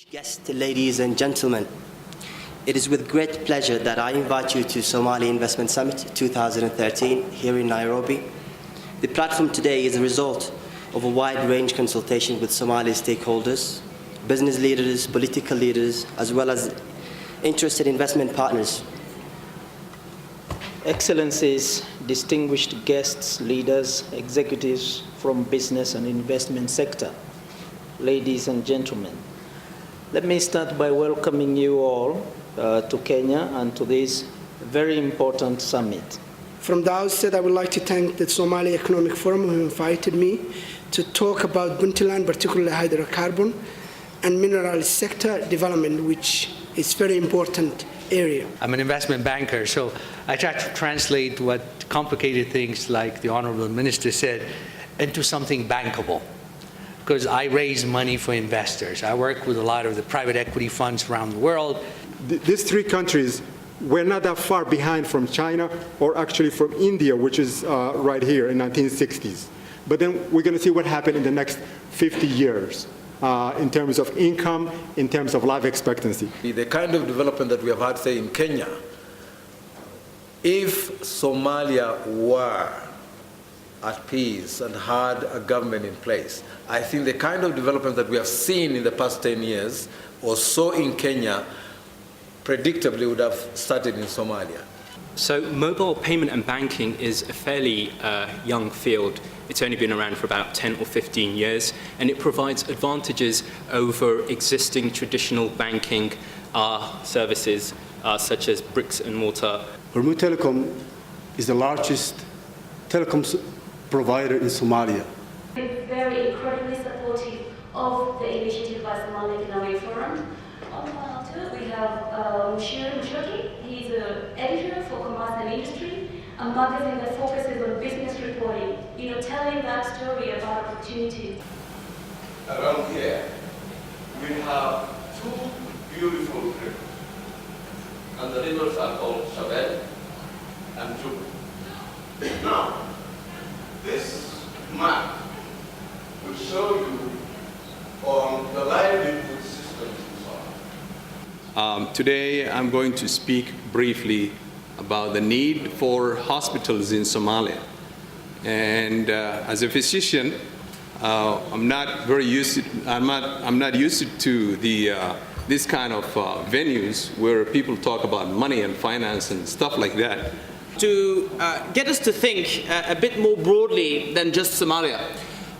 Guests, ladies and gentlemen, it is with great pleasure that I invite you to Somali Investment Summit 2013 here in Nairobi. The platform today is a result of a wide-range consultation with Somali stakeholders, business leaders, political leaders, as well as interested investment partners. Excellencies, distinguished guests, leaders, executives from business and investment sector, ladies and gentlemen. Let me start by welcoming you all to Kenya and to this very important summit. From the outset, I would like to thank the Somali Economic Forum who invited me to talk about Puntland, particularly hydrocarbon and mineral sector development, which is a very important area. I'm an investment banker, so I try to translate what complicated things like the Honorable Minister said into something bankable. Because I raise money for investors. I work with a lot of the private equity funds around the world. These three countries were not that far behind from China or actually from India, which is right here in 1960s. But then we're going to see what happened in the next 50 years in terms of income, in terms of life expectancy. The kind of development that we have had, say, in Kenya, if Somalia were at peace and had a government in place, I think the kind of development that we have seen in the past 10 years or so in Kenya predictably would have started in Somalia. So mobile payment and banking is a fairly young field. It's only been around for about 10 or 15 years, and it provides advantages over existing traditional banking services such as bricks and mortar. Hormuz Telecom is the largest telecom provider in Somalia. We're very incredibly supportive of the initiative by Somali Economic Forum. On the panel too, we have Mushir Mushoki. He's an editor for Commerce and Industry, a magazine that focuses on business reporting, telling that story about opportunities. Around here, we have two beautiful rivers, and the rivers are called Shabelle and Juba. Now, this map will show you on the livelihood systems in Somalia. Today, I'm going to speak briefly about the need for hospitals in Somalia. And as a physician, I'm not used to this kind of venues where people talk about money and finance and stuff like that. To get us to think a bit more broadly than just Somalia.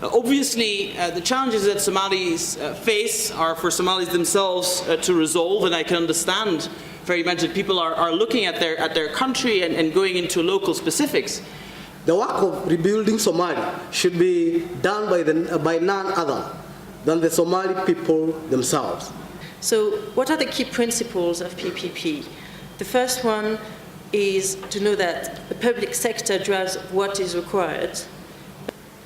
Obviously, the challenges that Somalis face are for Somalis themselves to resolve, and I can understand very much that people are looking at their country and going into local specifics. The work of rebuilding Somalia should be done by none other than the Somali people themselves. So what are the key principles of PPP? The first one is to know that the public sector drives what is required.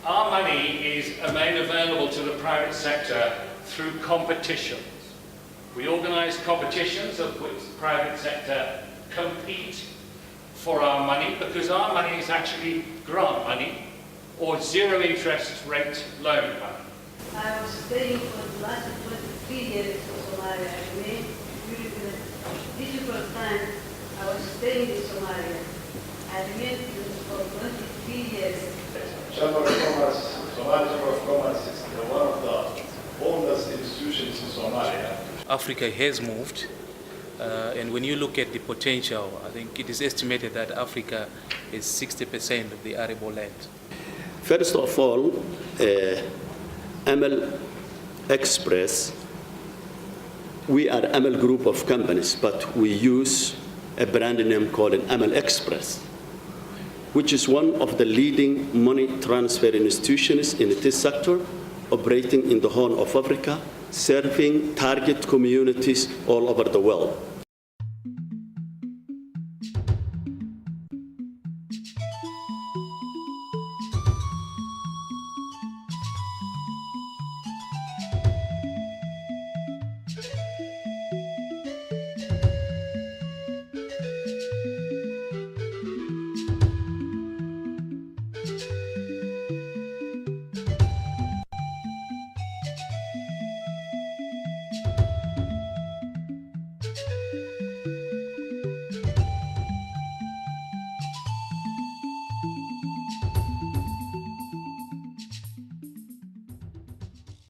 Our money is made available to the private sector through competitions. We organise competitions of which the private sector compete for our money, because our money is actually grant money or zero interest rate loan money. I was staying for the last 23 years in Somalia. I mean, during the difficult time, I was staying in Somalia. I remained for 23 years. Chamber of Commerce, Somali Chamber of Commerce is one of the oldest institutions in Somalia. Africa has moved, and when you look at the potential, I think it is estimated that Africa is 60% of the arable land. First of all, Amal Express, we are Amal group of companies, but we use a brand name called Amal Express. which is one of the leading money transfer institutions in this sector, operating in the Horn of Africa, serving target communities all over the world.